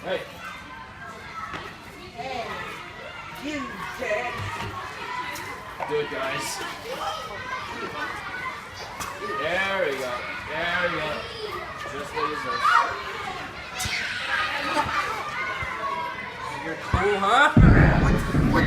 Hey. You dead. Good, guys. There we go. There we go. Just like this. You're cool, huh? What?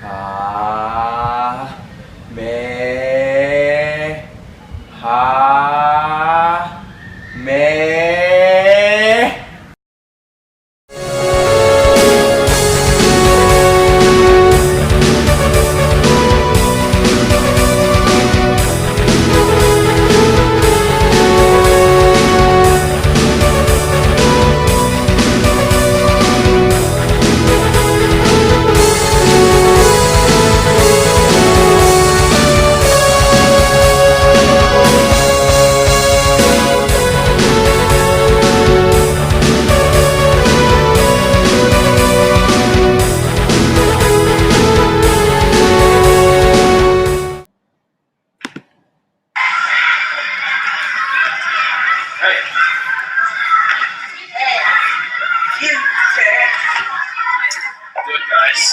Ha me ha me. You dead. Good, guys.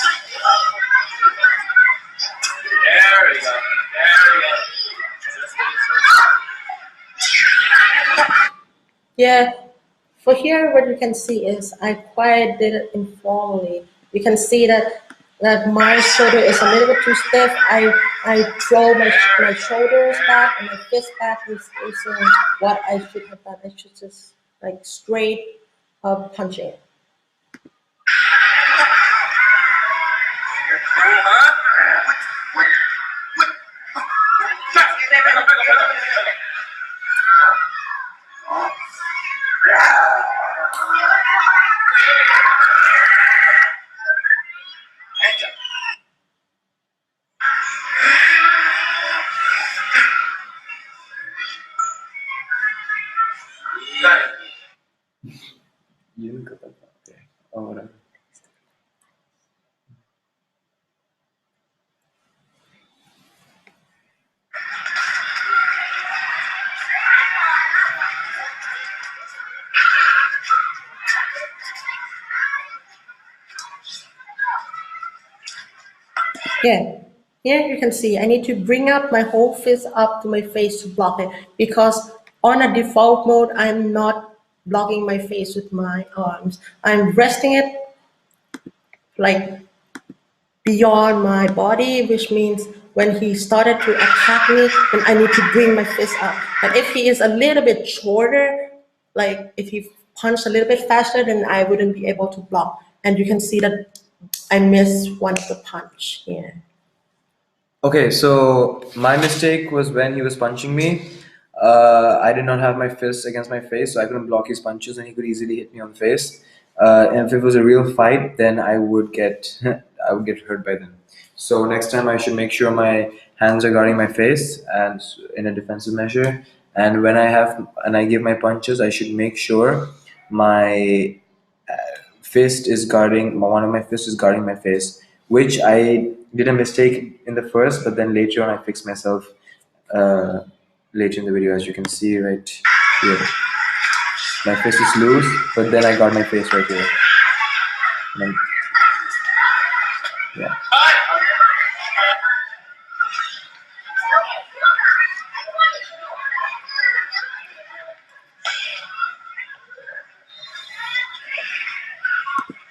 Yeah, for here, what you can see is I quite did it informally. You can see that my shoulder is a little bit too stiff. I throw my shoulders back and my fist back is what I should have done. I should just like straight punching it. Yun ka pa. Okay. Oh, whatever. Yeah. Here you can see I need to bring up my whole fist up to my face to block it because on a default mode, I'm not blocking my face with my arms. I'm resting it like beyond my body, which means when he started to attack me, then I need to bring my fist up. But if he is a little bit shorter, like if he punched a little bit faster, then I wouldn't be able to block. And you can see that I missed one of the punch here. Okay, so my mistake was when he was punching me. I did not have my fist against my face, so I couldn't block his punches, and he could easily hit me on the face. And if it was a real fight, then I would get I would get hurt by them. So next time I should make sure my hands are guarding my face and in a defensive measure. And when I give my punches, I should make sure my fist is guarding one of my fists is guarding my face, which I did a mistake in the first, but then later on I fixed myself uh, later in the video, as you can see right here. My fist is loose, but then I got my face right here. And then, yeah.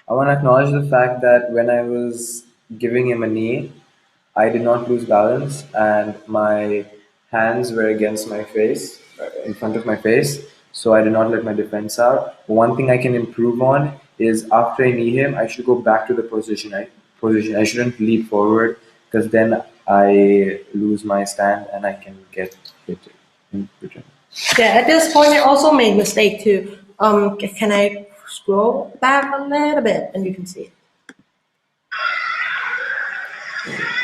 I want to acknowledge the fact that when I was giving him a knee, I did not lose balance and my hands were against my face, in front of my face, so I did not let my defense out. One thing I can improve on is after I knee him, I should go back to the position. I shouldn't leap forward because then I lose my stand and I can get hit in return. Yeah, at this point, I also made mistake too. Can I scroll back a little bit and you can see it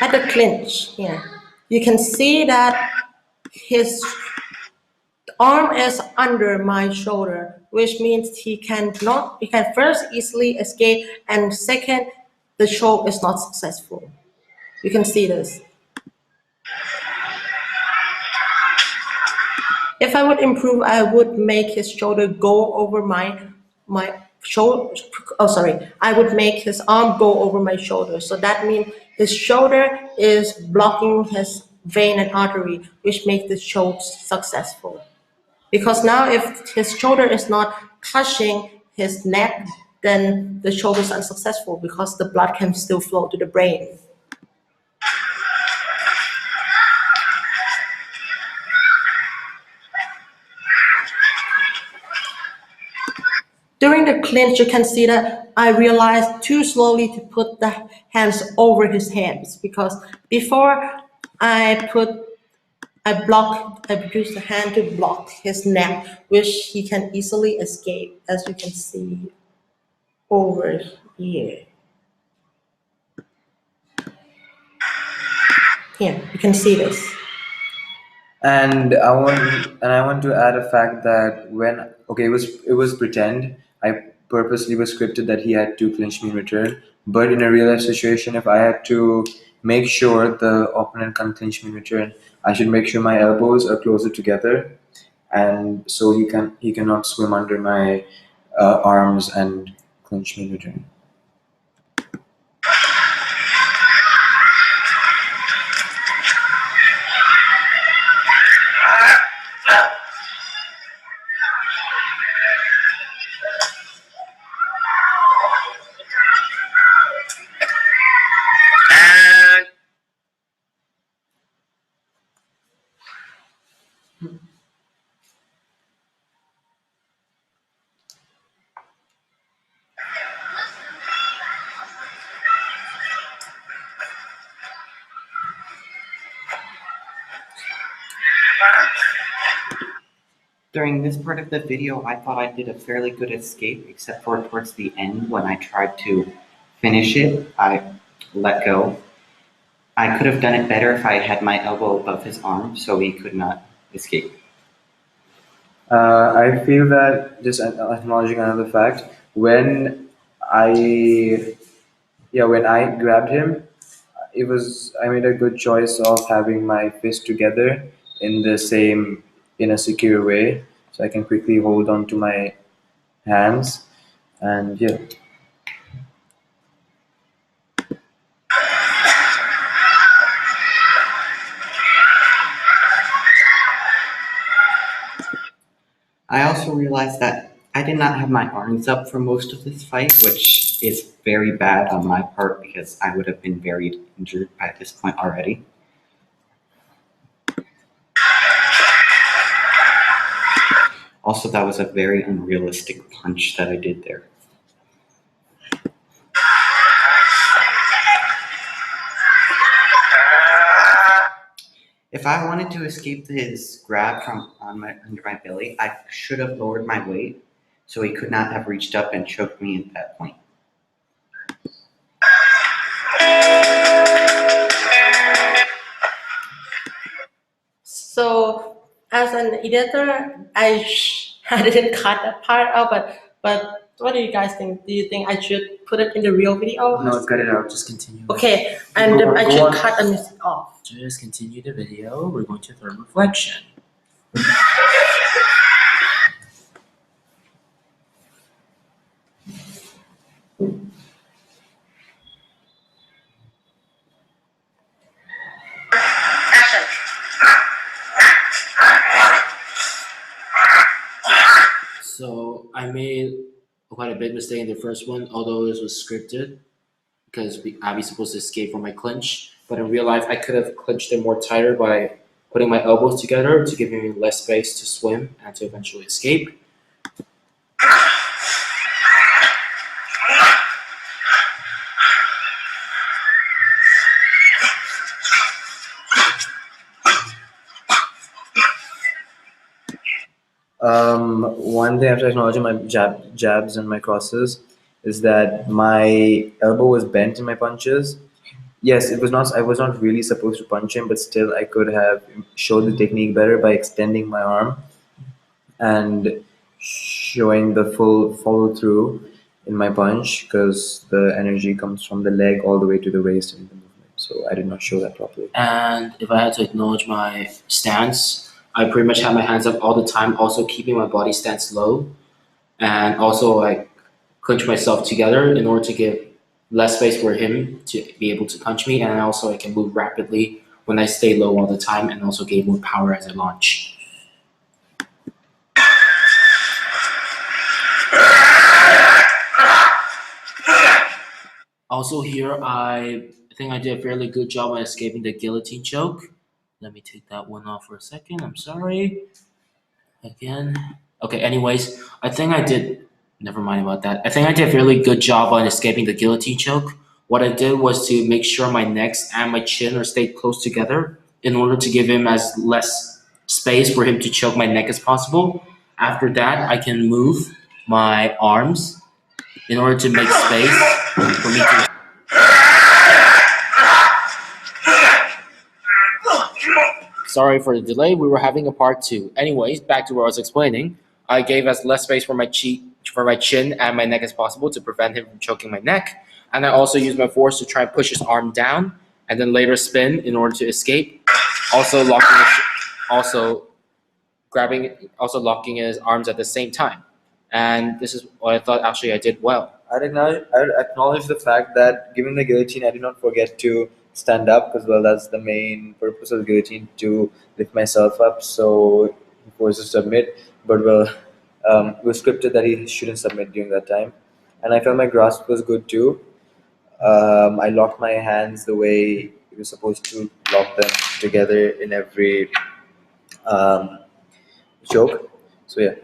at the clinch here. You can see that his arm is under my shoulder, which means he can first easily escape, and second, the choke is not successful. You can see this. If I would improve, I would make his shoulder go over my shoulder. Oh, sorry. I would make his arm go over my shoulder. So that means his shoulder is blocking his vein and artery, which makes the choke successful. Because now, if his shoulder is not touching his neck, then the shoulder is unsuccessful because the blood can still flow to the brain. During the clinch, you can see that I realized too slowly to put the hands over his hands because before I used the hand to block his neck, which he can easily escape, as you can see over here. Here, you can see this. And I want to add a fact that when it was pretend. I purposely was scripted that he had to clinch me in return. But in a real life situation, if I had to make sure the opponent can clinch me in return, I should make sure my elbows are closer together, and so he cannot swim under my arms and clinch me in return. During this part of the video, I thought I did a fairly good escape, except for towards the end when I tried to finish it, I let go. I could have done it better if I had my elbow above his arm so he could not escape. I feel that just acknowledging another fact, when I when I grabbed him, I made a good choice of having my fist together in the same in a secure way, so I can quickly hold on to my hands, and yeah. I also realized that I did not have my arms up for most of this fight, which is very bad on my part because I would have been very injured by this point already. Also, that was a very unrealistic punch that I did there. If I wanted to escape his grab from under my belly, I should have lowered my weight so he could not have reached up and choked me at that point. So as an editor, I didn't cut that part out, but what do you guys think? Do you think I should put it in the real video? No, cut it out. Just continue. Okay, and Go on, I go should on. cut the music off. Just continue the video. We're going to third reflection. So I made quite a big mistake in the first one, although this was scripted because I was supposed to escape from my clinch. But in real life, I could have clinched it more tighter by putting my elbows together to give me less space to swim and to eventually escape. One thing after acknowledging my jabs and my crosses is that my elbow was bent in my punches. Yes, it was not. I was not really supposed to punch him, but still, I could have showed the technique better by extending my arm and showing the full follow through in my punch, because the energy comes from the leg all the way to the waist in the movement. So I did not show that properly. And if I had to acknowledge my stance, I pretty much had my hands up all the time, also keeping my body stance low, and also I clinch myself together in order to give less space for him to be able to punch me, and also I can move rapidly when I stay low all the time, and also gain more power as I launch. Also here, I think I did a fairly good job at escaping the guillotine choke. Let me take that one off for a second. I'm sorry. Again. Okay, anyways, I think I did, never mind about that. I think I did a fairly good job on escaping the guillotine choke. What I did was to make sure my necks and my chin are stayed close together in order to give him as less space for him to choke my neck as possible. After that, I can move my arms in order to make space for me to. Sorry for the delay. We were having a part two. Anyways, back to what I was explaining. I gave as less space for my chin and my neck as possible to prevent him from choking my neck. And I also used my force to try and push his arm down and then later spin in order to escape. Also locking his arms at the same time. And this is what I thought actually I did well. I'd acknowledge the fact that given the guillotine, I did not forget to stand up, because well, that's the main purpose of the guillotine, to lift myself up. So he forced to submit, but well, it was scripted that he shouldn't submit during that time, and I felt my grasp was good too. I locked my hands the way you were supposed to lock them together in every um, choke. So yeah.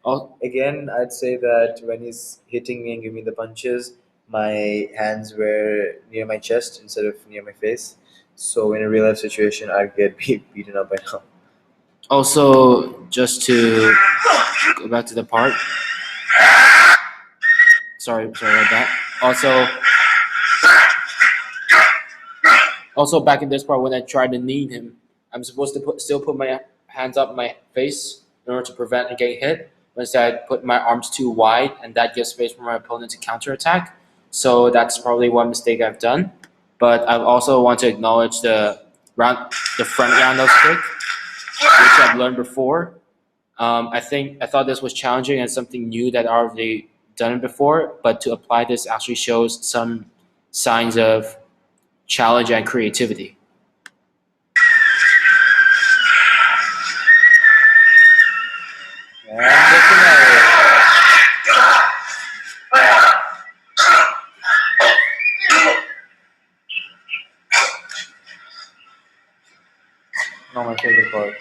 Oh, Again, I'd say that when he's hitting me and giving me the punches, my hands were near my chest instead of near my face. So in a real life situation, I'd get beaten up by now. Also, just to go back to the part. Sorry about that. Also back in this part when I tried to knee him, I'm supposed to still put my hands up my face in order to prevent and getting hit. But instead, I put my arms too wide, and that gives space for my opponent to counterattack. So that's probably one mistake I've done. But I also want to acknowledge the front roundhouse kick, which I've learned before. I thought this was challenging and something new that I've already done before, but to apply this actually shows some signs of challenge and creativity. And the finale. Not my favorite part.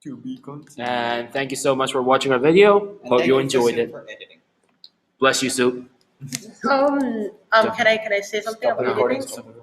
To be continued. And thank you so much for watching our video. And Hope thank you for enjoyed Sue it. for editing. Bless you, Soup. Can I say something Stop about the recording. editing? Stop the